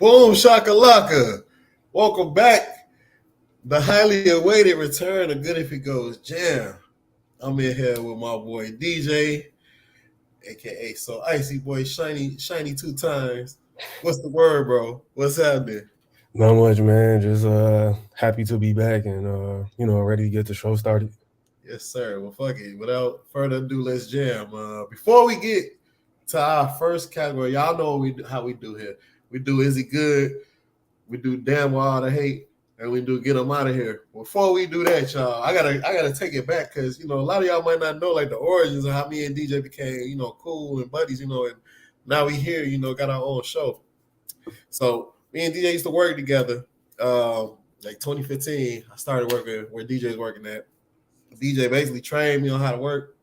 Boom shakalaka. Welcome back. The highly awaited return of Good If It Goes Jam. I'm in here with my boy DJ, aka So Icy Boy Shiny 2 times. What's the word, bro? What's happening? Not much, man. Just happy to be back and ready to get the show started. Yes, sir. Well, fuck it. Without further ado, let's jam. Before we get to our first category, y'all know how we do here. We do Is He Good? We do Damn All the Hate, and we do Get Him Out of Here. Before we do that, y'all, I gotta take it back because a lot of y'all might not know like the origins of how me and DJ became cool and buddies, and now we here, got our own show. So me and DJ used to work together. Like 2015, I started working where DJ's working at. DJ basically trained me on how to work,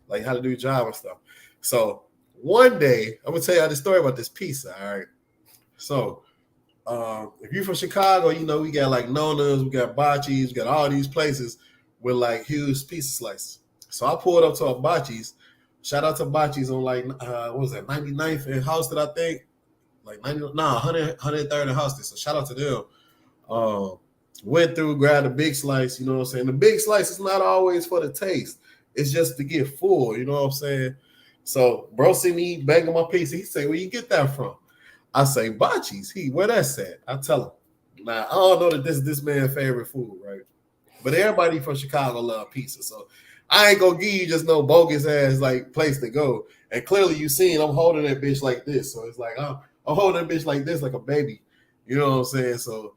like how to do job and stuff. So one day, I'm gonna tell y'all the story about this pizza. All right. So if you're from Chicago, we got like Nona's, we got Bocce's, we got all these places with like huge pizza slices. So I pulled up to a Bocce's. Shout out to Bocce's on like what was that, 99th and Houston, I think. Like 103rd and Houston. So shout out to them. Went through, grabbed a big slice, you know what I'm saying? The big slice is not always for the taste. It's just to get full, you know what I'm saying? So bro see me banging my pizza. He say, where you get that from? I say, Bocce's. Where that's at? I tell him. Now, I don't know that this is this man's favorite food, right? But everybody from Chicago love pizza. So I ain't gonna give you just no bogus ass like place to go. And clearly you seen I'm holding that bitch like this. So it's like I'm holding that bitch like this, like a baby. You know what I'm saying? So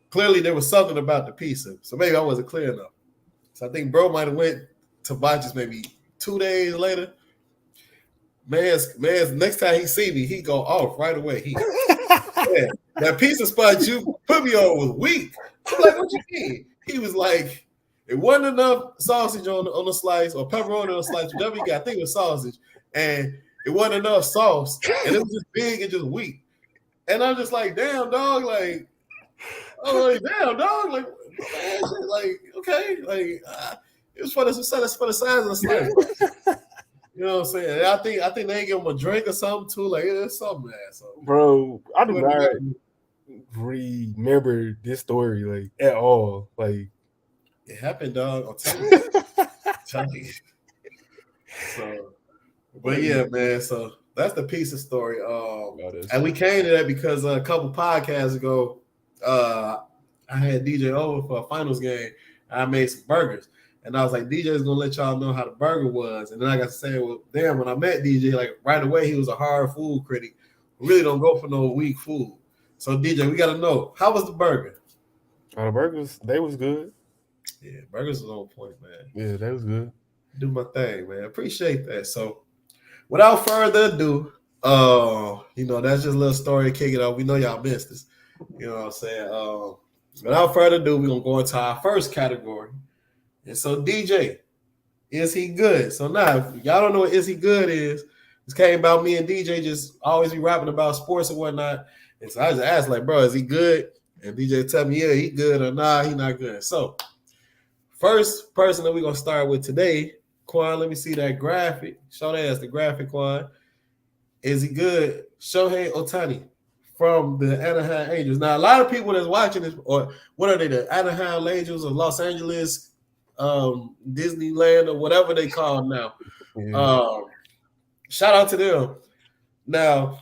clearly there was something about the pizza. So maybe I wasn't clear enough. So I think bro might have went to Bocce's maybe 2 days later. Man's next time he see me, he go off right away. Yeah, that pizza spot you put me on was weak. I'm like, what you mean? He was like, it wasn't enough sausage on the slice or pepperoni on the slice, whatever you got. I think it was sausage. And it wasn't enough sauce. And it was just big and just weak. And I'm just like, damn, dog. Like, oh, like, damn, dog. Like, man, like, okay. Like, it was for the size of the slice. You know what I'm saying? I think they give him a drink or something too. Like it's something, man. So, Bro, I do not remember this story like at all. Like it happened, dog. I'm telling you. So, but yeah, man. So that's the pizza story. And we came to that because a couple podcasts ago, I had DJ over for a finals game. I made some burgers. And I was like, DJ is gonna let y'all know how the burger was. And then I got to say, well, damn, when I met DJ, like right away, he was a hard food critic. We really don't go for no weak food. So DJ, we gotta know, how was the burger? The burgers, they was good. Yeah, burgers was on point, man. Yeah, they was good. Do my thing, man. Appreciate that. So without further ado, that's just a little story to kick it off. We know y'all missed this. You know what I'm saying? Without further ado, we're gonna go into our first category. And so, DJ, is he good? So now, if y'all don't know what is he good is, this came about me and DJ just always be rapping about sports and whatnot. And so I just asked, like, bro, is he good? And DJ tell me, yeah, he good or nah, he not good. So, first person that we're going to start with today, Quan, let me see that graphic. Show that as the graphic, Quan. Is he good? Shohei Ohtani from the Anaheim Angels. Now, a lot of people that's watching this, or what are they, the Anaheim Angels of Los Angeles, Disneyland or whatever they call now. Yeah. Shout out to them. Now,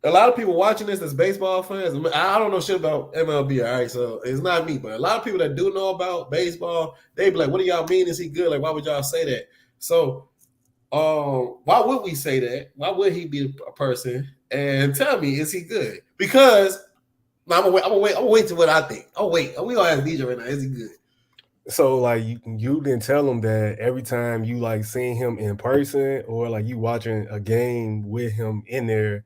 a lot of people watching this as baseball fans. I don't know shit about MLB, all right? So it's not me, but a lot of people that do know about baseball, they be like, what do y'all mean? Is he good? Like, why would y'all say that? So why would we say that? Why would he be a person? And tell me, is he good? Because I'm gonna wait to what I think. Oh, wait. We gonna ask DJ right now, is he good? So like you didn't tell him that every time you like seeing him in person or like you watching a game with him in there,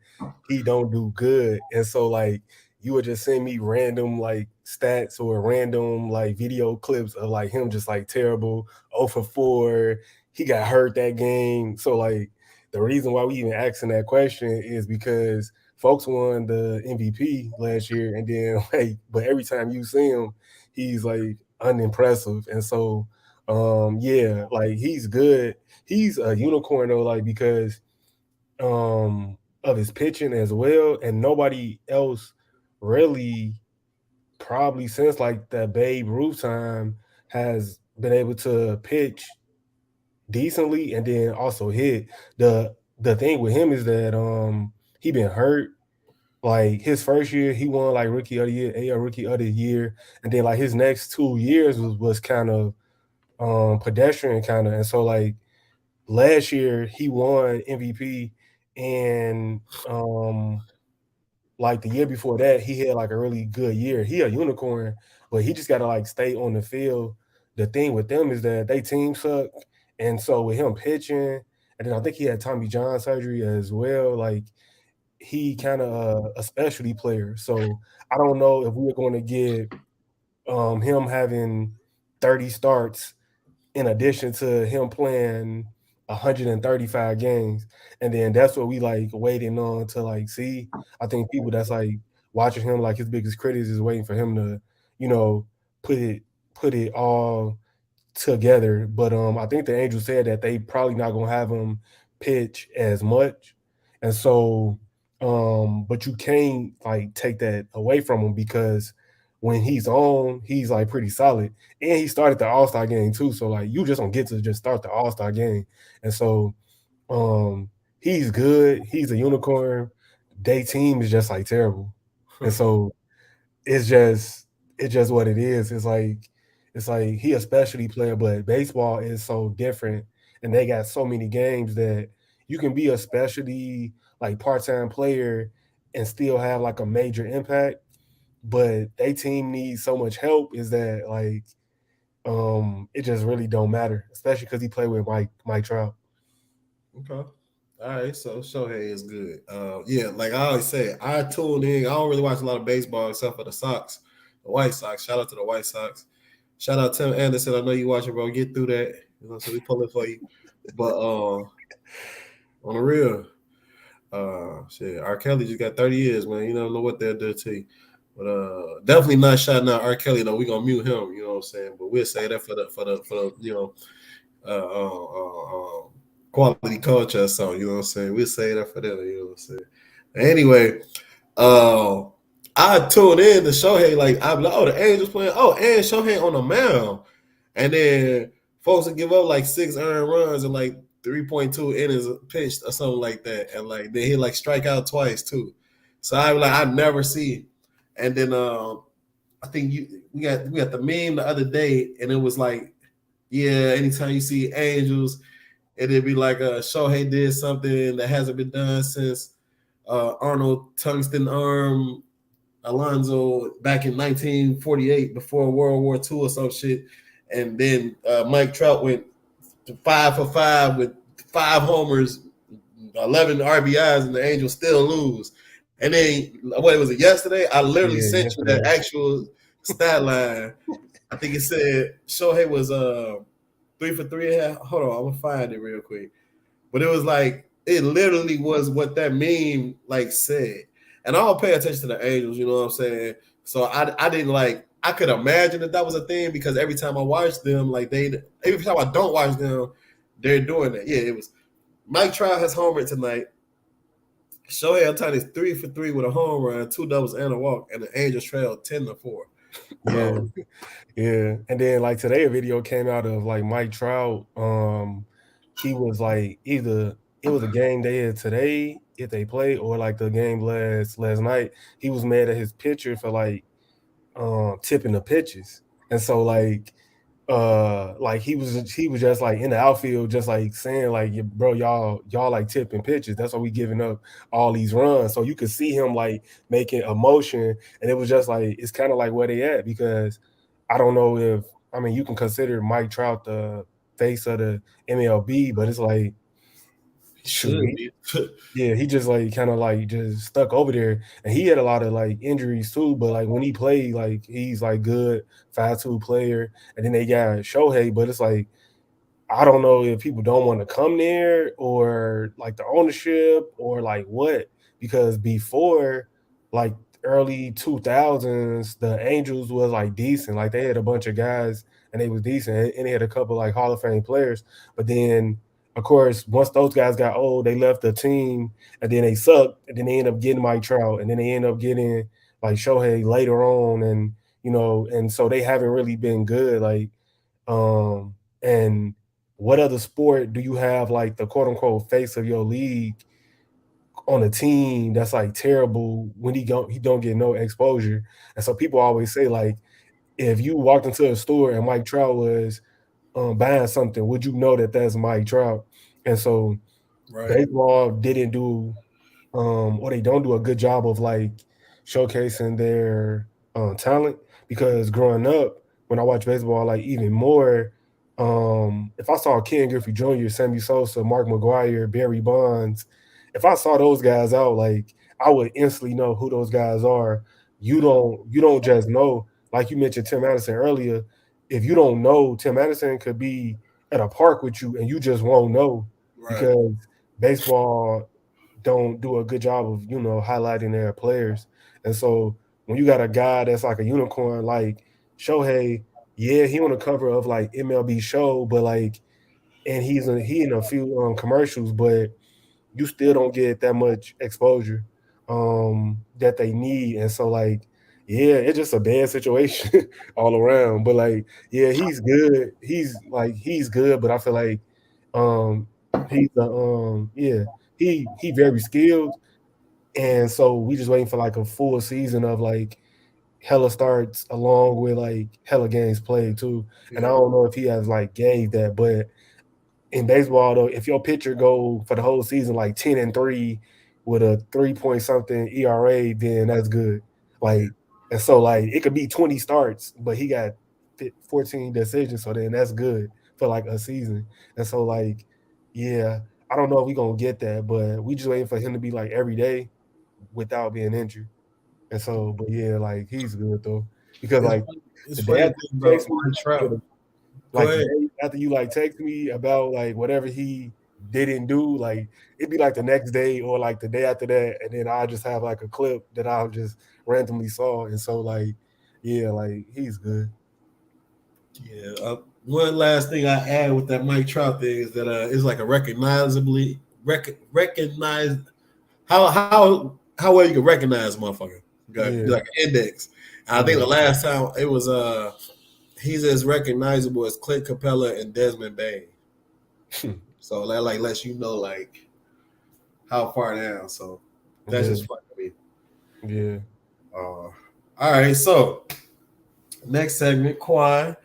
he don't do good. And so like you would just send me random like stats or random like video clips of like him just like terrible, 0 for 4. He got hurt that game. So like the reason why we even asking that question is because folks won the MVP last year, and then like, but every time you see him, he's like unimpressive. And so yeah, like he's good. He's a unicorn though, like because of his pitching as well, and nobody else really probably since like that Babe Ruth time has been able to pitch decently and then also hit. The thing with him is that he been hurt. Like his first year, he won like rookie of the year, AL rookie of the year, and then like his next 2 years was kind of pedestrian kind of, and so like last year he won MVP, and like the year before that he had like a really good year. He a unicorn, but he just got to like stay on the field. The thing with them is that they team suck, and so with him pitching, and then I think he had Tommy John surgery as well. Like he kind of a specialty player. So I don't know if we're going to get him having 30 starts in addition to him playing 135 games. And then that's what we like waiting on to like see. I think people that's like watching him like his biggest critics is waiting for him to, you know, put it put it all together. But I think the Angels said that they probably not gonna have him pitch as much. And so but you can't like take that away from him because when he's on, he's like pretty solid. And he started the All-Star game too. So like you just don't get to just start the All-Star game. And so he's good. He's a unicorn. They team is just like terrible. And so it's just what it is. It's like he a specialty player, but baseball is so different, and they got so many games that you can be a specialty like part-time player and still have like a major impact. But they team needs so much help is that like it just really don't matter, especially because he played with Mike Trout. Okay. All right, so Shohei is good. Yeah, like I always say, I tune in. I don't really watch a lot of baseball except for the Sox, the White Sox. Shout out to the White Sox. Shout out Tim Anderson. I know you watching, bro. Get through that. You know, so we pulling for you. But on the real, shit, R. Kelly just got 30 years, man. You don't know what they'll do to you. But definitely not shouting out R. Kelly though. We gonna mute him, you know what I'm saying? But we'll say that for the uh, uh, quality culture or something, you know what I'm saying? We'll say that for them, you know what I'm saying? Anyway, uh, I tuned in to Shohei, like, I'm like, oh, the Angels playing, oh, and Shohei on the mound. And then folks would give up like 6 earned runs and like 3.2 innings pitched or something like that. And like, then he like strike out twice too. So I was like, I never see. And then I think we got the meme the other day, and it was like, yeah, anytime you see Angels, it'd be like Shohei did something that hasn't been done since Arnold tungsten arm Alonzo back in 1948 before World War II or some shit. And then Mike Trout went 5 for 5 with 5 homers, 11 RBIs, and the Angels still lose. And then, what was it, yesterday? I literally Yeah, sent you that yesterday. actual stat line. I think it said Shohei was 3 for 3. Hold on, I'm gonna find it real quick. But it was like it literally was what that meme like said. And I don't pay attention to the Angels, you know what I'm saying? So I didn't like I could imagine that was a thing because every time I watch them, like every time I don't watch them, they're doing that. Yeah, it was Mike Trout has homered tonight. Shohei Ohtani is 3 for 3 with a home run, 2 doubles and a walk, and the Angels trail 10-4. Yeah. So Yeah. And then like today a video came out of like Mike Trout. He was like either it was a game they had today if they played or like the game last night. He was mad at his pitcher for tipping the pitches. And so like he was just like in the outfield just like saying like bro y'all like tipping pitches, that's why we giving up all these runs. So you could see him like making a motion, and it was just like it's kind of like where they at, because I don't know if I mean you can consider Mike Trout the face of the MLB, but it's like he shoot should be. yeah, he just like kind of like just stuck over there, and he had a lot of like injuries too. But like when he played, like he's like good 5'2" player, and then they got Shohei. But it's like I don't know if people don't want to come there or like the ownership or like what, because before like early 2000s, the Angels was like decent. Like they had a bunch of guys and they was decent, and they had a couple like Hall of Fame players. But then, of course, once those guys got old, they left the team, and then they sucked, and then they end up getting Mike Trout, and then they end up getting like Shohei later on, and and so they haven't really been good. Like, and what other sport do you have like the quote unquote face of your league on a team that's like terrible when he don't get no exposure? And so people always say like, if you walked into a store and Mike Trout was buying something, would you know that that's Mike Trout? And so Right. baseball didn't do or they don't do a good job of like showcasing their talent, because growing up when I watched baseball like even more, if I saw Ken Griffey Jr., Sammy Sosa, Mark McGuire, Barry Bonds, if I saw those guys out, like I would instantly know who those guys are. You don't just know, like you mentioned Tim Anderson earlier. If you don't know, Tim Anderson could be at a park with you and you just won't know, Right. because baseball don't do a good job of highlighting their players. And so when you got a guy that's like a unicorn like Shohei, yeah, he on the cover of like MLB Show, but like, and he in a few commercials, but you still don't get that much exposure that they need. And so like, yeah, it's just a bad situation all around. But like, yeah, he's good. He's good, but I feel like um he's yeah, he very skilled. And so we just waiting for like a full season of like hella starts along with like hella games played too. And I Yeah. don't know if he has like gave that, but in baseball though, if your pitcher go for the whole season like 10-3 with a 3 point something ERA, then that's good. Yeah. Like, and so like it could be 20 starts, but he got 14 decisions, so then that's good for like a season. And so like, yeah, I don't know if we gonna get that, but we just waiting for him to be like every day without being injured. And so, but yeah, like he's good though, because It's like funny, it's the day funny after thing you about text Mike me, yeah, Trout. Go like the ahead. day after you like text me about like whatever he didn't do, like it'd be like the next day or like the day after that, and then I just have like a clip that I just randomly saw, and so like, yeah, like he's good. Yeah. One last thing I add with that Mike Trout thing is that it's like a recognizably recognize how well you can recognize a motherfucker. You got Yeah, like an index. And I think yeah, the last time it was he's as recognizable as Clint Capella and Desmond Bain. So that like lets you know like how far down. So that's yeah, just funny to me. yeah. All right, so next segment, Quan,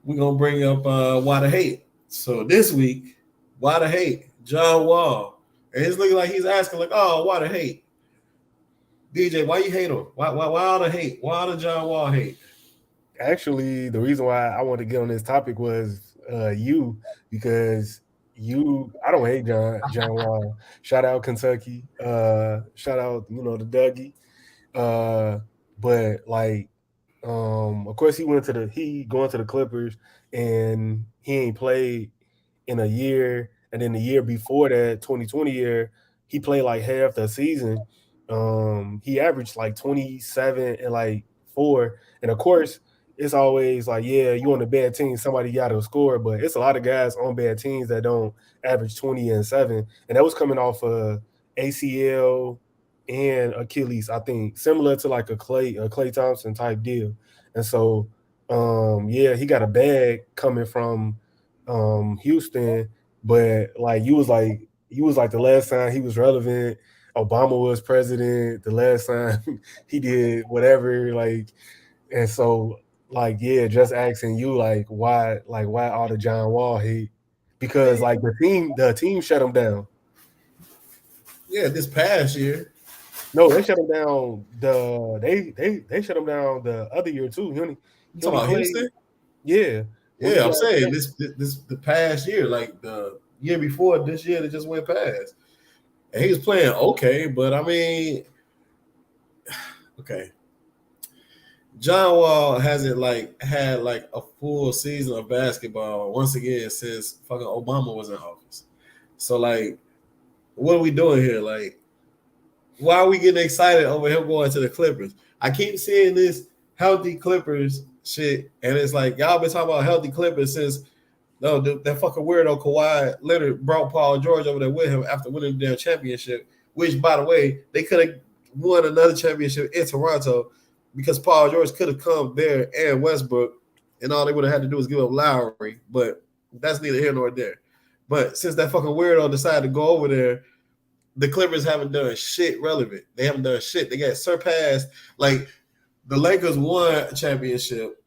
we're gonna bring up why the hate. So this week, why the hate? John Wall. And it's looking like he's asking, like, oh, why the hate? DJ, why you hate him? Why all the hate? Why all the John Wall hate? Actually, the reason why I wanted to get on this topic was you, because I don't hate John Wall. Shout out Kentucky. Shout out the Dougie. Uh, but like, of course he going to the Clippers, and he ain't played in a year, and then the year before that, 2020 year, he played like half the season. He averaged like 27 and like 4, and of course it's always like, yeah, you on a bad team, somebody got to score, but it's a lot of guys on bad teams that don't average 20 and 7, and that was coming off ACL and Achilles, I think, similar to like a Clay Thompson type deal. And so, yeah, he got a bag coming from Houston, but like you was like the last time he was relevant, Obama was president. The last time he did whatever, like, and so like, yeah, just asking you like why all the John Wall hate, Man, because like the team shut him down. yeah, this past year. No, they shut him down. They shut him down the other year too. You He talking only about played, Houston? yeah, when he Yeah, I'm got saying this the past year, like the year before this year that just went past. And he was playing okay, but I mean, okay. John Wall hasn't like had like a full season of basketball once again since fucking Obama was in office. So like, what are we doing here? Like, why are we getting excited over him going to the Clippers? I keep seeing this healthy Clippers shit, and it's like y'all been talking about healthy Clippers since no that fucking weirdo Kawhi literally brought Paul George over there with him after winning the damn championship. Which, by the way, they could have. won another championship in Toronto because Paul George could have come there and Westbrook, and all they would have had to do was give up Lowry. But that's neither here nor there. But since that fucking weirdo decided to go over there, the Clippers haven't done shit relevant. They haven't done shit. They got surpassed. Like the Lakers won a championship.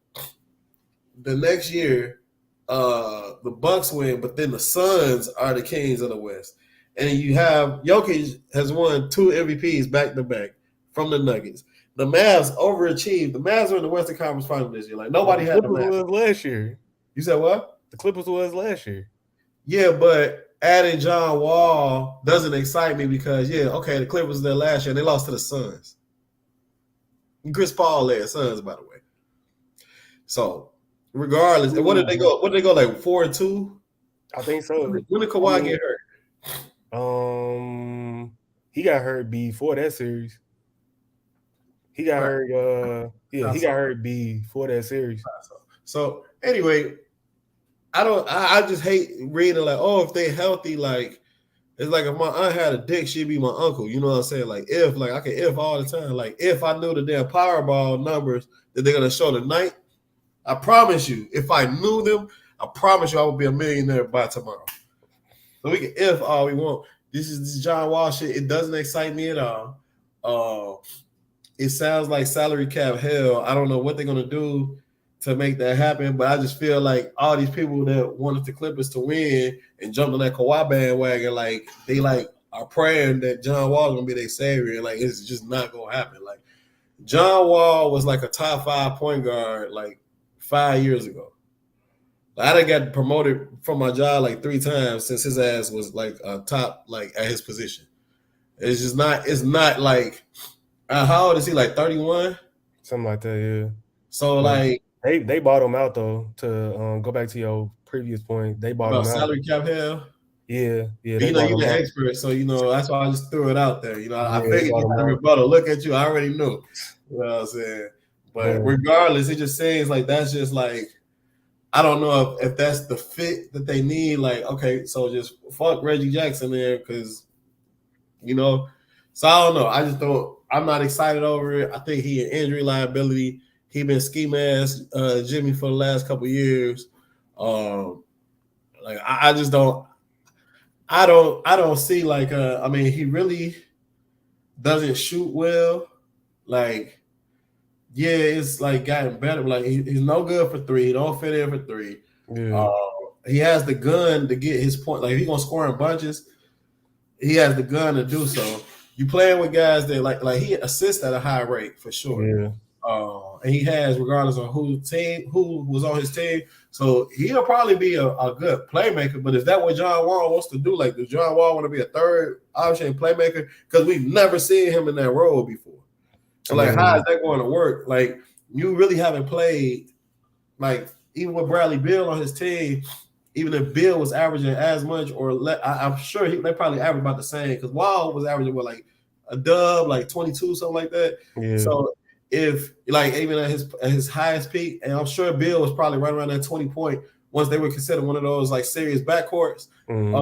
The next year, the Bucks win, but then the Suns are the kings of the West. And you have Jokic has won 2 MVPs back to back from the Nuggets. The Mavs overachieved. The Mavs were in the Western Conference Final this year. Like nobody had the Clippers Mavs. was last year. You said what? The Clippers was last year. Yeah, but adding John Wall doesn't excite me because okay, the Clippers there last year and they lost to the Suns. Chris Paul led Suns, by the way. So regardless, and what did they go? What did they go like 4-2? I think so. When did Kawhi get hurt? He got hurt before that series. He got hurt. He got hurt before that series. So anyway, I just hate reading like, oh, if they healthy, like it's like if my aunt had a dick, she'd be my uncle. You know what I'm saying? Like if, like I can if all the time. Like if I knew the damn Powerball numbers that they're gonna show tonight, I promise you, if I knew them, I promise you I would be a millionaire by tomorrow. So we can if all we want. This is John Wall shit. It doesn't excite me at all. It sounds like salary cap hell. I don't know what they're gonna do to make that happen, but I just feel like all these people that wanted the Clippers to win and jumped on that Kawhi bandwagon, like they like are praying that John Wall is gonna be their savior, and like it's just not gonna happen. Like John Wall was like a top 5 point guard like 5 years ago. I done got promoted from my job like 3 times since his ass was like a top like at his position. It's just not. It's not like how old is he? Like 31, something like that. Yeah. So like they bought him out though. To go back to your previous point, they bought him out. Salary cap hell. Yeah. You're the expert, so that's why I just threw it out there. I figured you had a rebuttal. Look at you, I already knew. You know what I'm saying? But regardless, it just seems like that's just like I don't know if that's the fit that they need. Like, okay, so just fuck Reggie Jackson there because So I don't know. I just don't. I'm not excited over it. I think he an injury liability. He been ski mask Jimmy for the last couple of years. Like I just don't. I don't see like I mean he really doesn't shoot well. Like it's like gotten better. Like he's no good for 3. He don't fit in for 3. Yeah. He has the gun to get his point. Like if he gonna score in bunches, he has the gun to do so. You playing with guys that like he assists at a high rate for sure. Yeah. And he has regardless of who was on his team. So he'll probably be a good playmaker. But is that what John Wall wants to do? Like, does John Wall want to be a third option playmaker? Because we've never seen him in that role before. So like, how is that going to work? Like, you really haven't played like even with Bradley Beal on his team. Even if Bill was averaging as much or I'm sure they probably average about the same because Wall was averaging like a dub, like 22, something like that. Yeah. So if like even at his highest peak, and I'm sure Bill was probably right around that 20 point once they were considered one of those like serious backcourts. Mm-hmm.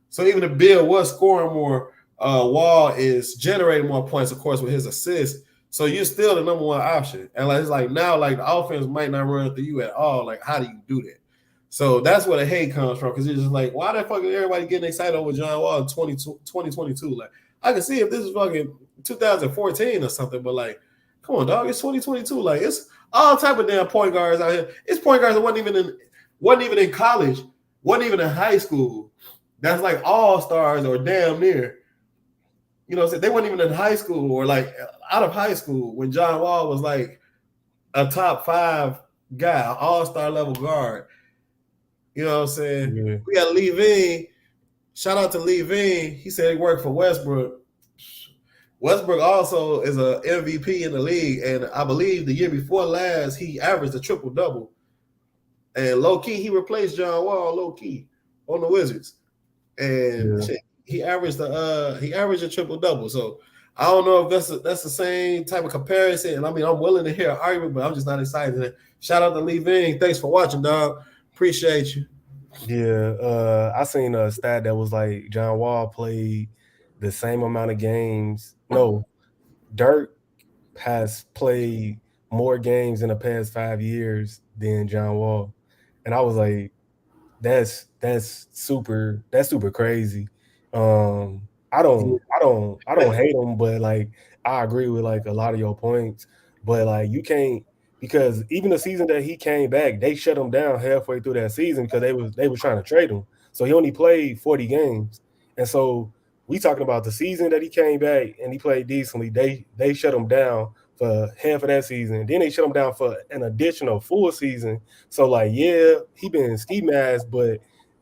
So even if Bill was scoring more, Wall is generating more points, of course, with his assists. So you're still the number one option. And like it's like now, like the offense might not run through you at all. Like, how do you do that? So that's where the hate comes from, because it's just like, why the fuck is everybody getting excited over John Wall in 2022? Like, I can see if this is fucking 2014 or something, but like, come on, dog, it's 2022. Like, it's all type of damn point guards out here. It's point guards that wasn't even in college, wasn't even in high school. That's like all stars or damn near. You know what I'm saying? They weren't even in high school or like out of high school when John Wall was like a top 5 guy, all-star level guard. You know what I'm saying? Yeah. We got Levine. Shout out to Levine. He said he worked for Westbrook. Westbrook also is a MVP in the league, and I believe the year before last he averaged a triple-double. And low-key, he replaced John Wall low-key on the Wizards. And he averaged a triple-double. So I don't know if that's the same type of comparison. And I mean, I'm willing to hear an argument, but I'm just not excited. Shout out to Levine. Thanks for watching, dog. Appreciate you. Yeah, I seen a stat that was like John Wall played the same amount of games. No, Dirk has played more games in the past 5 years than John Wall, and I was like, that's super crazy. I don't hate him, but like I agree with like a lot of your points. But like you can't, because even the season that he came back, they shut him down halfway through that season because they was trying to trade him. So he only played 40 games. And so we talking about the season that he came back and he played decently. They shut him down for half of that season. Then they shut him down for an additional full season. So like, yeah, he been ski mask, but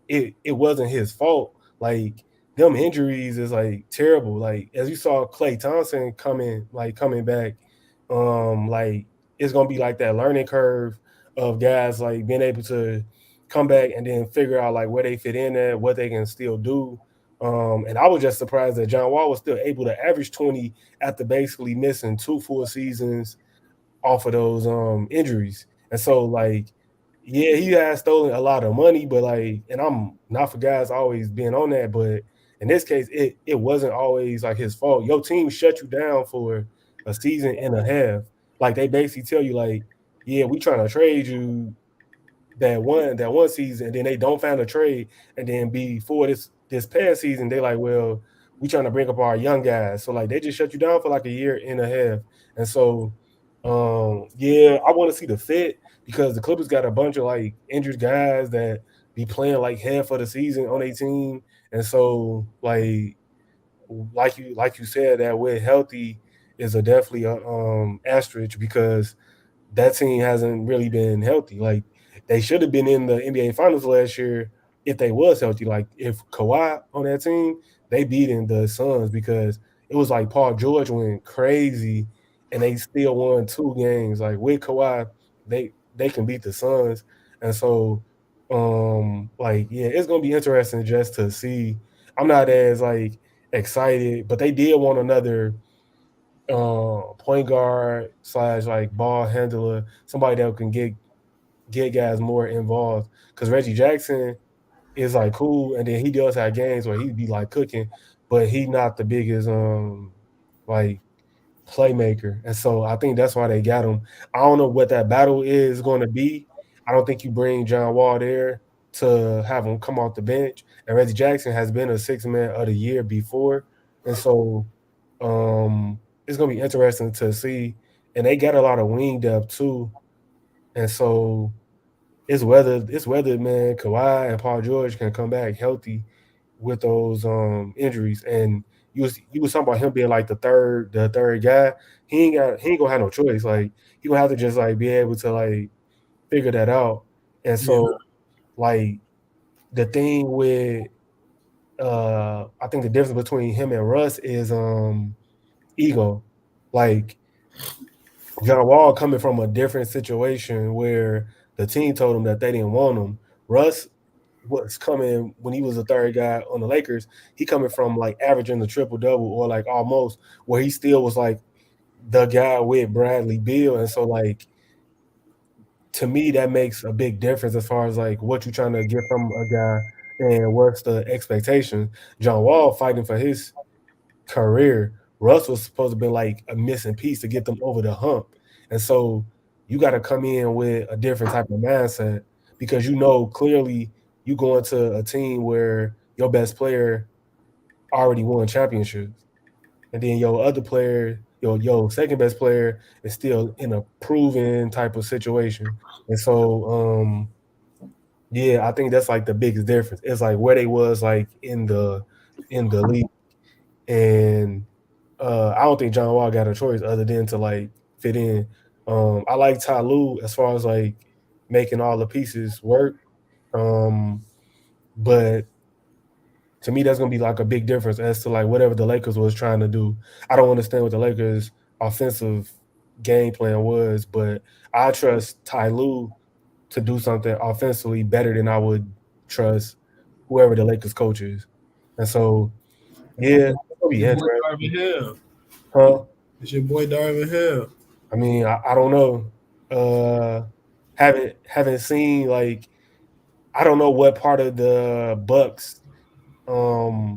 it wasn't his fault. Like them injuries is like terrible. Like as you saw Clay Thompson coming back, like it's gonna be like that learning curve of guys like being able to come back and then figure out like where they fit in at, what they can still do. And I was just surprised that John Wall was still able to average 20 after basically missing two full seasons off of those injuries. And so like, yeah, he has stolen a lot of money, but like, and I'm not for guys always being on that, but in this case, it wasn't always like his fault. Your team shut you down for a season and a half. Like they basically tell you, like, yeah, we trying to trade you that one season, and then they don't find a trade, and then before this past season, they like, well, we trying to bring up our young guys. So like they just shut you down for like a year and a half. And so yeah, I want to see the fit because the Clippers got a bunch of like injured guys that be playing like half of the season on a team. And so like you said, that we're healthy is a definitely a asterisk because that team hasn't really been healthy. Like they should have been in the NBA Finals last year if they was healthy. Like if Kawhi on that team, they beating the Suns because it was like Paul George went crazy and they still won 2 games. Like with Kawhi, they can beat the Suns. And so like yeah, it's gonna be interesting just to see. I'm not as like excited, but they did want another point guard slash like ball handler, somebody that can get guys more involved. Because Reggie Jackson is like cool, and then he does have games where he'd be like cooking, but he not the biggest like playmaker. And so I think that's why they got him. I don't know what that battle is going to be. I don't think you bring John Wall there to have him come off the bench. And Reggie Jackson has been a 6 man of the year before. And so it's gonna be interesting to see. And they got a lot of wing depth too. And so it's whether man Kawhi and Paul George can come back healthy with those injuries. And you was talking about him being like the third guy. He ain't gonna have no choice. Like he gonna have to just like be able to like figure that out. And Yeah, so like the thing with I think the difference between him and Russ is ego. Like John Wall coming from a different situation where the team told him that they didn't want him. Russ was coming when he was the third guy on the Lakers. He coming from like averaging the triple double or like almost where he still was like the guy with Bradley Beal. And so like to me that makes a big difference as far as like what you're trying to get from a guy and what's the expectation. John Wall fighting for his career. Russ was supposed to be like a missing piece to get them over the hump. And so you got to come in with a different type of mindset because you know clearly you go into a team where your best player already won championships. And then your other player, your second best player is still in a proven type of situation. And so yeah, I think that's like the biggest difference. It's like where they was like in the league. And I don't think John Wall got a choice other than to like fit in. I like Ty Lue as far as like making all the pieces work. Um, but to me, that's gonna be like a big difference as to like whatever the Lakers was trying to do. I don't understand what the Lakers' offensive game plan was, but I trust Ty Lue to do something offensively better than I would trust whoever the Lakers coach is. And so, yeah, it'll be your boy interesting. Darvin Hill. Huh? It's your boy Darvin Hill. I mean, I don't know. Haven't seen like I don't know what part of the Bucks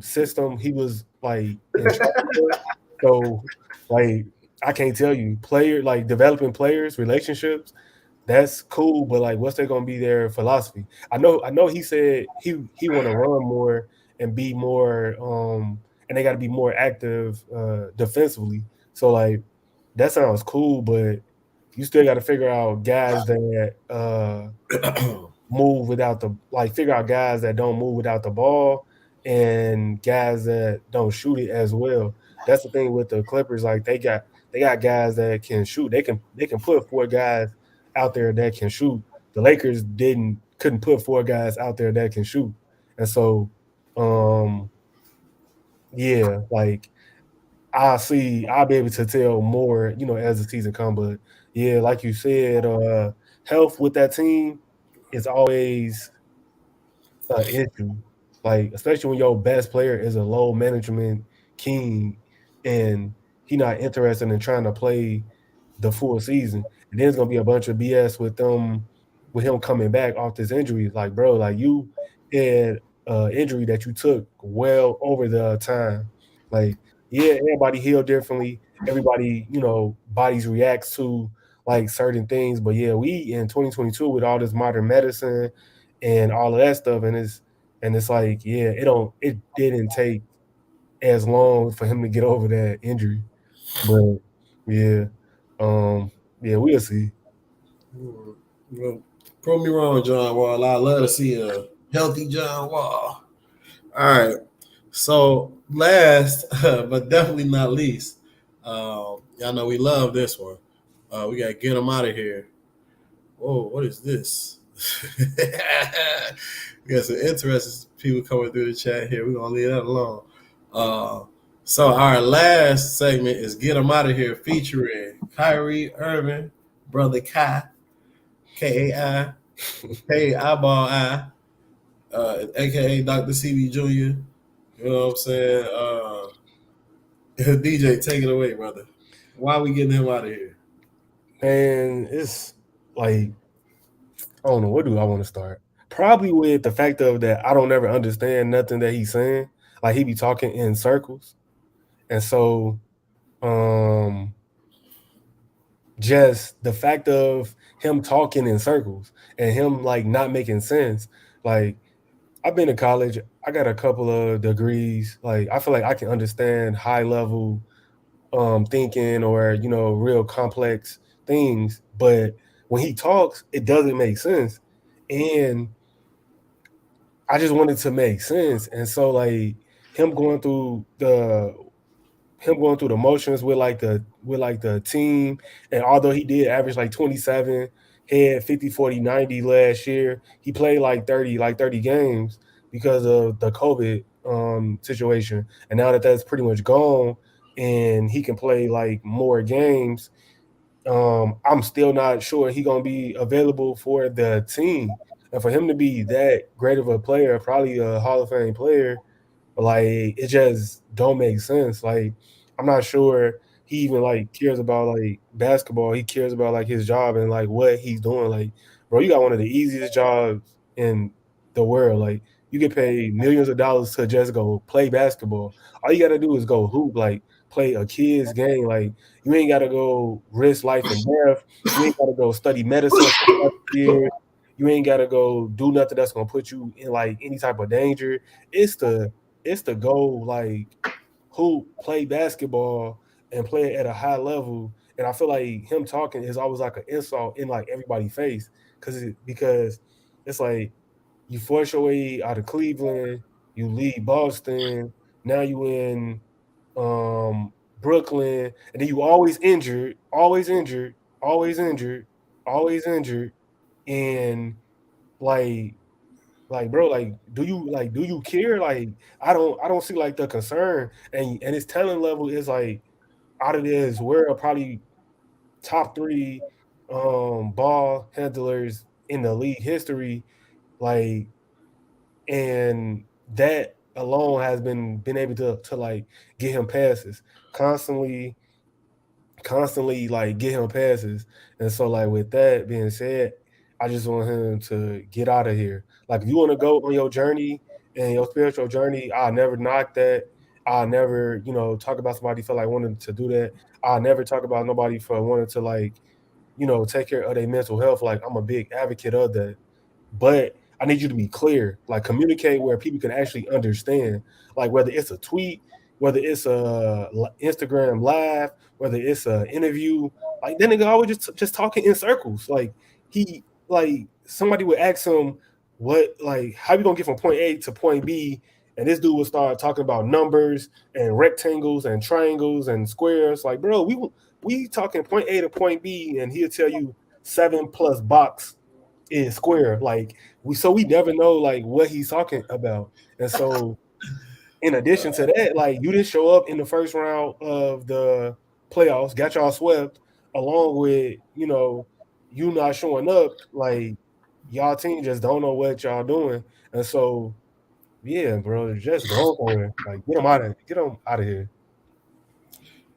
system he was like in charge of. So like I can't tell you. Player like developing players, relationships, that's cool, but like what's they gonna be their philosophy? I know he said he wanna run more and be more and they gotta be more active defensively. So like that sounds cool, but you still gotta figure out guys that move without the like figure out guys that don't move without the ball and guys that don't shoot it as well. That's the thing with the Clippers. Like they got guys that can shoot. They can put four guys out there that can shoot. The Lakers couldn't put four guys out there that can shoot. And so um yeah, like I'll be able to tell more, as the season come. But yeah, like you said, health with that team is always an issue. Like, especially when your best player is a low management king and he not interested in trying to play the full season. And then there's gonna be a bunch of BS with him coming back off this injury. Like, bro, like you had injury that you took well over the time. Like, yeah, everybody heal differently. Everybody, bodies reacts to like certain things. But yeah, we in 2022 with all this modern medicine and all of that stuff, and it's like, yeah, it didn't take as long for him to get over that injury. But yeah, yeah, we'll see. Well, prove me wrong, John Wall. I love to see a healthy John Wall. All right. So last, but definitely not least, y'all know we love this one. We gotta get him out of here. Whoa, what is this? We got some interesting people coming through the chat here. We're gonna leave that alone. Uh, so our last segment is Get Him Out of Here featuring Kyrie Irving, brother Kai, Kai, K Eyeball I, aka Dr. CB Jr. You know what I'm saying? DJ, take it away, brother. Why are we getting him out of here? And it's like, I don't know, where do I want to start? Probably with the fact of that I don't ever understand nothing that he's saying. Like he be talking in circles. And so um just the fact of him talking in circles and him like not making sense. Like I've been to college, I got a couple of degrees. Like I feel like I can understand high level thinking or real complex things, but when he talks it doesn't make sense. And I just wanted to make sense. And so like him going through the motions with the team, and although he did average like 27, had 50 40 90 last year, he played like 30 games because of the COVID situation. And now that that's pretty much gone and he can play like more games, I'm still not sure he gonna be available for the team. And for him to be that great of a player, probably a Hall of Fame player, like it just don't make sense. Like I'm not sure he even like cares about like basketball. He cares about like his job and like what he's doing. Like, bro, you got one of the easiest jobs in the world. Like you get paid millions of dollars to just go play basketball. All you gotta do is go hoop, like play a kid's game. Like you ain't gotta go risk life and death. You ain't gotta go study medicine for 5 years. You ain't gotta go do nothing that's gonna put you in like any type of danger. It's the it's the goal, like who play basketball and play at a high level. And I feel like him talking is always like an insult in like everybody's face because it's like you force your way out of Cleveland, you leave Boston, now you in Brooklyn, and then you always injured, always injured, always injured, always injured, and like bro, like do you care? Like I don't see like the concern, and his talent level is like out of this world, probably top three ball handlers in the league history. Like, and that alone has been able to like get him passes constantly, constantly like get him passes. And so like with that being said, I just want him to get out of here. Like if you want to go on your journey and your spiritual journey, I'll never knock that. I'll never, talk about somebody for like wanting to do that. I'll never talk about nobody for wanting to like, take care of their mental health. Like I'm a big advocate of that. But I need you to be clear, like communicate where people can actually understand, like whether it's a tweet, whether it's a Instagram live, whether it's an interview, like that nigga always just talking in circles. Like like somebody would ask him what, like how you gonna get from point A to point B, and this dude would start talking about numbers and rectangles and triangles and squares. Like, bro, we talking point A to point B, and he'll tell you 7 plus box is square. Like we never know like what he's talking about. And so in addition to that, like you didn't show up in the first round of the playoffs, got y'all swept, along with, you not showing up, like y'all team just don't know what y'all doing. And so yeah, bro, just go somewhere. Like get him out of here.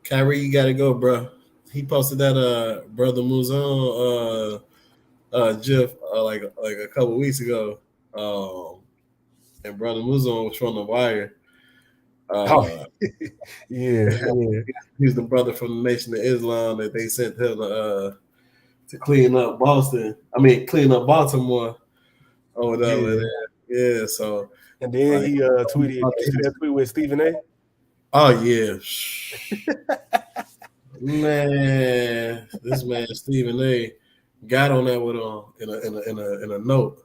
Kyrie, you gotta go, bro. He posted that brother Muzon GIF like a couple weeks ago. Um, and brother Muzon was from the wire. Oh, Uh, yeah, yeah, he's the brother from the Nation of Islam that they sent him to clean up Boston. I mean, clean up Baltimore or whatever. yeah. Yeah, so And then like, he tweeted, you see that tweet with Stephen A? oh yeah, man, this man Stephen A. got on that with in a note.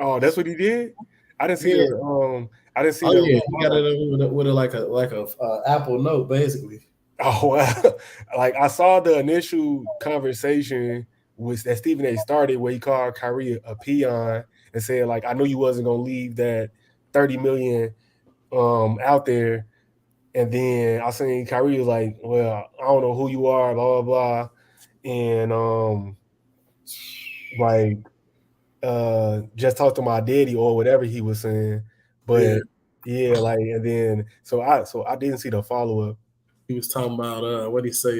Oh, that's what he did. I didn't see Yeah. I didn't see Oh the yeah, he got reply. it with a like a Apple Note basically. Oh wow. Like I saw the initial conversation was that Stephen A started where he called Kyrie a peon and said like I knew you wasn't gonna leave that 30 million out there. And then I seen Kyrie was like, well, I don't know who you are, blah blah blah. And like just talk to my daddy or whatever he was saying. Yeah, But yeah, like and then so I didn't see the follow up. he was talking about what he say.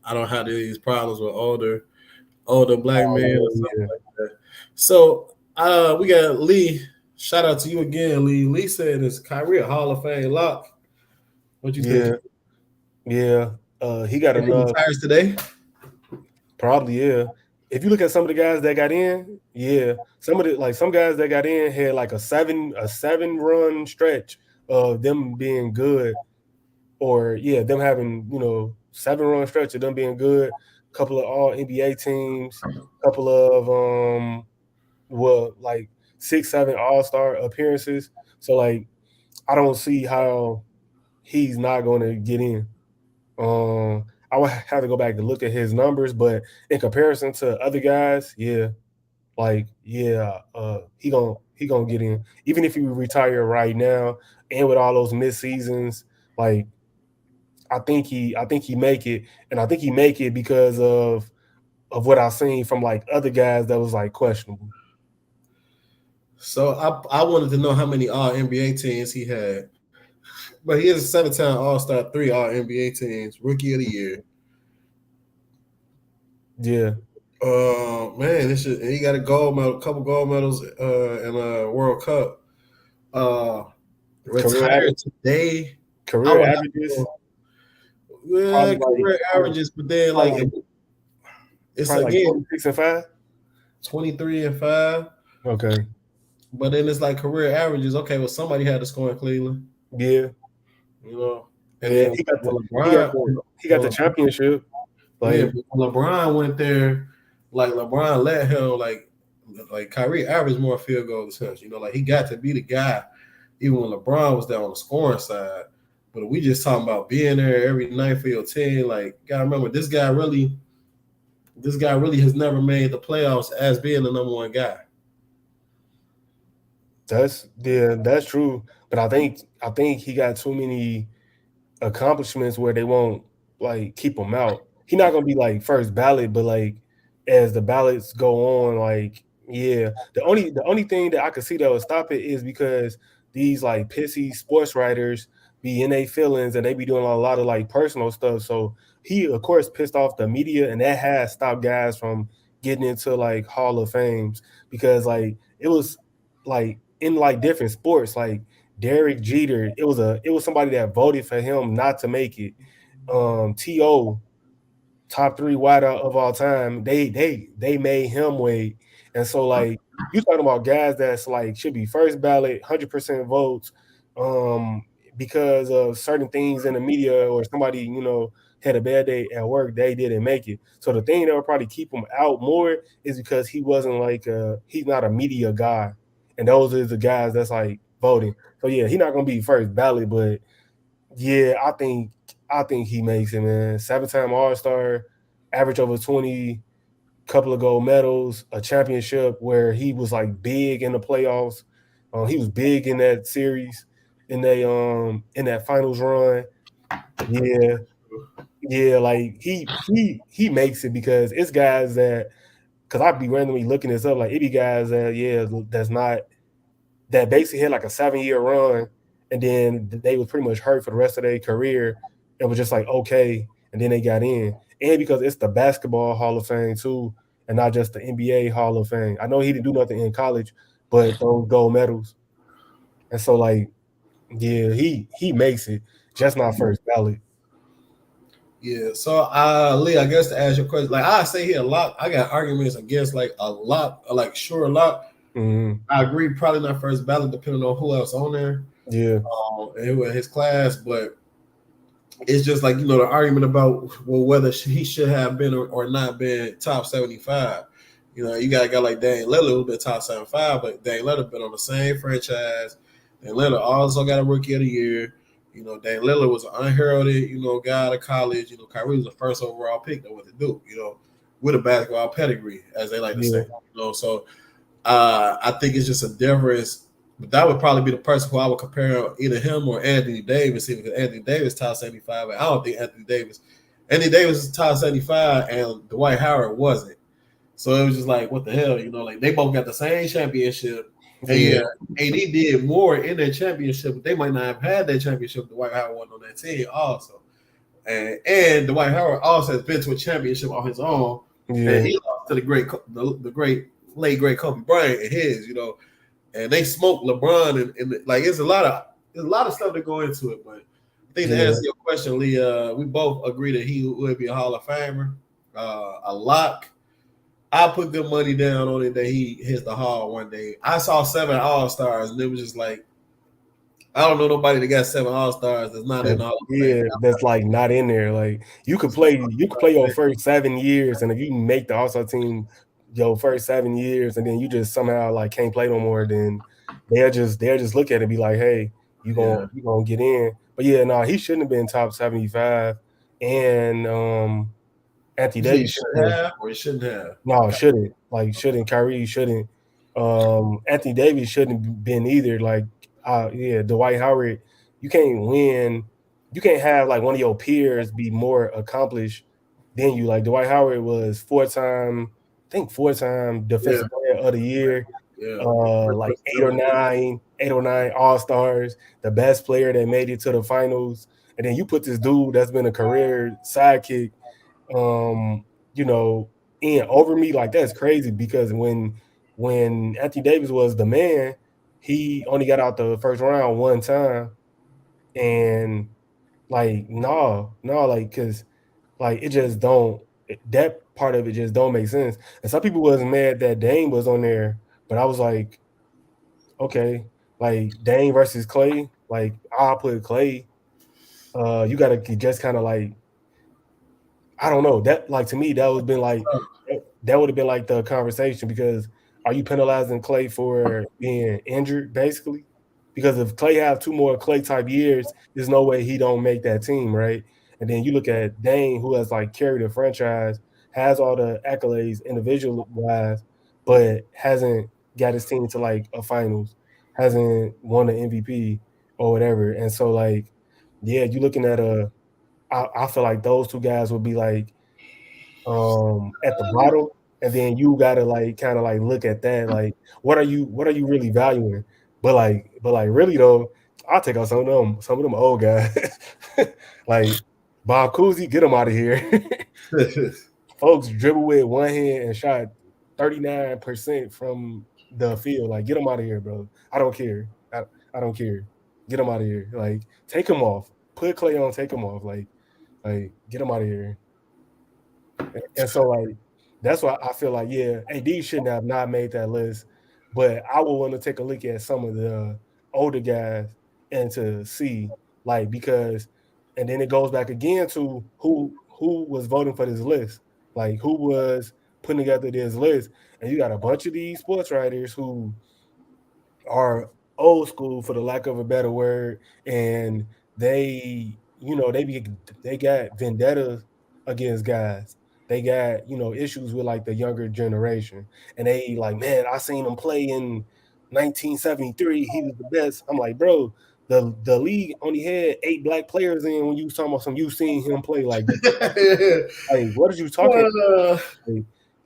I don't have these problems with older black Oh men or yeah, something like that. So we got Lee. Shout out to you again, Lee. Lee said is Kyrie a Hall of Fame lock. What you think? yeah, yeah. He got If he enough, retires today, probably yeah. If you look at some of the guys that got in, yeah, some guys that got in had like a seven run stretch of them being good, or yeah, them having 7 run stretch of them being good. Couple of all NBA teams, couple of like 6, 7 All Star appearances. So like, I don't see how he's not going to get in. I would have to go back and look at his numbers, but in comparison to other guys, yeah, like yeah, he gonna get in. Even if he retire right now, and with all those mid seasons, like I think he make it, and I think he make it because of what I've seen from like other guys that was like questionable. so I wanted to know how many All NBA teams he had, but he has a 7-time All Star, 3 All NBA teams, Rookie of the Year. Yeah, Man, this shit, he got a gold medal, couple gold medals in a World Cup. Uh, career retired today. I career would have to averages go, yeah, probably like career averages, but then probably like like it's probably like again 26 and 5. 23 and 5, Okay, but then it's like career averages. Okay, well somebody had to score in Cleveland, yeah, you know, and yeah. then when He got LeBron, he got when the LeBron championship. yeah, Like but when LeBron went there, like LeBron let him like Kyrie averaged more field goal attempts. Like he got to be the guy even when LeBron was there on the scoring side. But we just talking about being there every night for your team. Like, gotta remember this guy really has never made the playoffs as being the number one guy. that's true. But I think he got too many accomplishments where they won't like keep him out. He's not gonna be like first ballot, but like as the ballots go on, like yeah, the only thing that I could see that would stop it is because these like pissy sports writers be in their feelings and they be doing a lot of like personal stuff. So he of course pissed off the media, and that has stopped guys from getting into like Hall of Fames because like it was like in like different sports like Derek Jeter. It was somebody that voted for him not to make it. T.O., top three wideout of all time. They made him wait, and so like you talking about guys that's like should be first ballot, 100% votes, um, because of certain things in the media or somebody had a bad day at work, they didn't make it. So the thing that would probably keep him out more is because he wasn't like he's not a media guy, and those are the guys that's like voting. So yeah, he's not gonna be first ballot, but yeah, I think he makes it, man. 7-time All Star, average over 20, couple of gold medals, a championship where he was like big in the playoffs. He was big in that series, in that finals run. Yeah, yeah, like he makes it because it's guys that because I'd be randomly looking this up, like it be guys that that's not that basically had like a 7-year run, and then they was pretty much hurt for the rest of their career. It was just like okay, and then they got in, and because it's the basketball Hall of Fame too, and not just the NBA Hall of Fame. I know he didn't do nothing in college, but those gold medals, and so like yeah, he makes it, just not first ballot. Yeah. So, Lee, I guess to ask your question, like I say here a lot, I got arguments against like a lot, like sure a lot. Mm-hmm. I agree, probably not first ballot, depending on who else on there, Yeah, and who in his class. But it's just like the argument about whether he should have been or not been top 75. You got a guy like Dane Lillard who's been top 75, but Dane Lillard been on the same franchise. Dane Lillard also got a Rookie of the Year. Dane Lillard was an unheralded guy out of college. Kyrie was the first overall pick. Know what to do. With a basketball pedigree, as they like to say. yeah, So I think it's just a difference. But that would probably be the person who I would compare either him or Anthony Davis, because Anthony Davis top 75. But I don't think Anthony Davis is top 75, and Dwight Howard wasn't. So it was just like, what the hell, like they both got the same championship. And yeah, yeah, AD did more in their championship, but they might not have had that championship if Dwight Howard wasn't on that team also. And Dwight Howard also has been to a championship on his own, and yeah, he lost to the great late great Kobe Bryant and his. And they smoked LeBron and like there's a lot of stuff to go into it. But I think to yeah. answer your question, Lee, we both agree that he would be a Hall of Famer, a lock. I put good money down on it that he hits the Hall one day. I saw 7 All Stars and it was just like I don't know nobody that got 7 All Stars that's not in the Hall of Fame. Yeah, that's like not in there. Like you could play your first 7 years, and if you make the All-Star team your first 7 years, and then you just somehow like can't play no more, then they'll just look at it and be like, hey, Yeah, you gonna get in. But yeah, no, he shouldn't have been top 75, and Anthony you think he Davis should shouldn't have. have or he shouldn't have? No, shouldn't. Like shouldn't. Kyrie shouldn't. Anthony Davis shouldn't have been either. Like yeah, Dwight Howard, you can't win. You can't have like one of your peers be more accomplished than you. Like Dwight Howard was 4-time, I think 4-time Yeah, defensive player of the year, yeah. like 8 or 9 All-Stars, the best player that made it to the finals. And then you put this dude that's been a career sidekick um, you know, in over me, like that's crazy because when Anthony Davis was the man, he only got out the first round one time, and like no, like because like it just don't that part of it just don't make sense. And some people was mad that Dame was on there, but I was like, okay, like Dame versus Clay, like I'll put Clay. You gotta just kind of like I don't know. That like to me, that would have been like the conversation because are you penalizing Clay for being injured, basically? Because if Clay have 2 more Clay type years, there's no way he don't make that team, right? And then you look at Dane, who has like carried a franchise, has all the accolades individual wise, but hasn't got his team to like a finals, hasn't won an MVP or whatever. And so like, yeah, you looking at I feel like those two guys would be like at the bottom, and then you gotta like kind of like look at that like what are you really valuing? But like really though, I'll take out some of them old guys. Like Bob Cousy, get him out of here. Folks dribble with one hand and shot 39% from the field. Like get him out of here, bro. I don't care. I don't care. Get him out of here. Like, take him off. Put Clay on, take him off. Like get him out of here. And so like that's why I feel like AD shouldn't have not made that list, but I would want to take a look at some of the older guys and to see like because and then it goes back again to who was voting for this list, like who was putting together this list, and you got a bunch of these sports writers who are old school for the lack of a better word, and they got vendettas against guys. They got issues with like the younger generation, and they like, man, I seen him play in 1973. He was the best. I'm like, bro, the league only had 8 black players in when you was talking about some. You seen him play like what are you talking?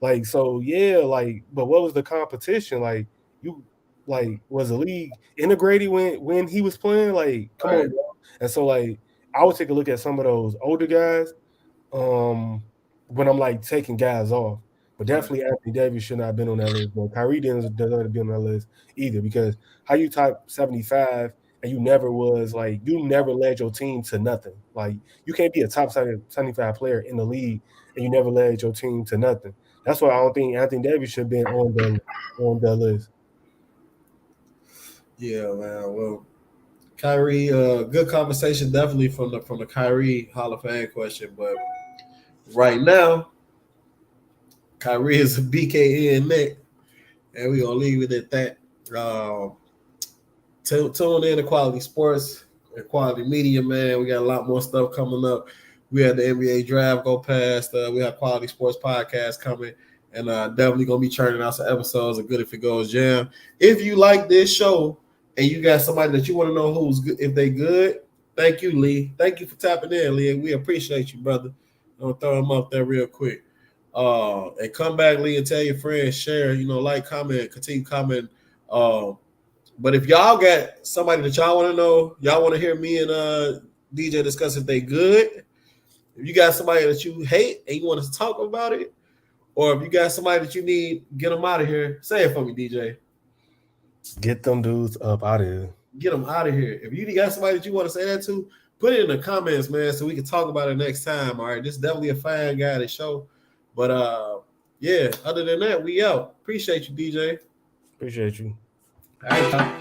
Like so like but what was the competition like? You like was the league integrated when he was playing? Like come on, bro. And so like I would take a look at some of those older guys when I'm like taking guys off, but definitely Anthony Davis should not have been on that list. But Kyrie doesn't be on that list either, because how you top 75 and you never led your team to nothing. Like you can't be a top 75 player in the league and you never led your team to nothing. That's why I don't think Anthony Davis should have been on the list. Yeah, man. Well, Kyrie, good conversation, definitely from the Kyrie Hall of Fame question. But right now, Kyrie is a BKN Nick, and we're gonna leave it at that. Tune in to Quality Sports and Quality Media, man. We got a lot more stuff coming up. We had the NBA draft go past. We have Quality Sports podcast coming, and definitely gonna be churning out some episodes of Good If It Goes Jam. If you like this show and you got somebody that you want to know who's good, if they good, thank you, Lee. Thank you for tapping in, Lee. We appreciate you, brother. I'm gonna throw them up there real quick. And come back, Lee, and tell your friends, share, like, comment, continue comment. But if y'all got somebody that y'all want to know, y'all want to hear me and DJ discuss if they good. If you got somebody that you hate and you want us to talk about it, or if you got somebody that you need, get them out of here. Say it for me, DJ. Get them dudes up out of here. Get them out of here. If you got somebody that you want to say that to, put it in the comments, man, so we can talk about it next time. All right, this is definitely a fine guy to show. But other than that, we out. Appreciate you, DJ. Appreciate you. All right.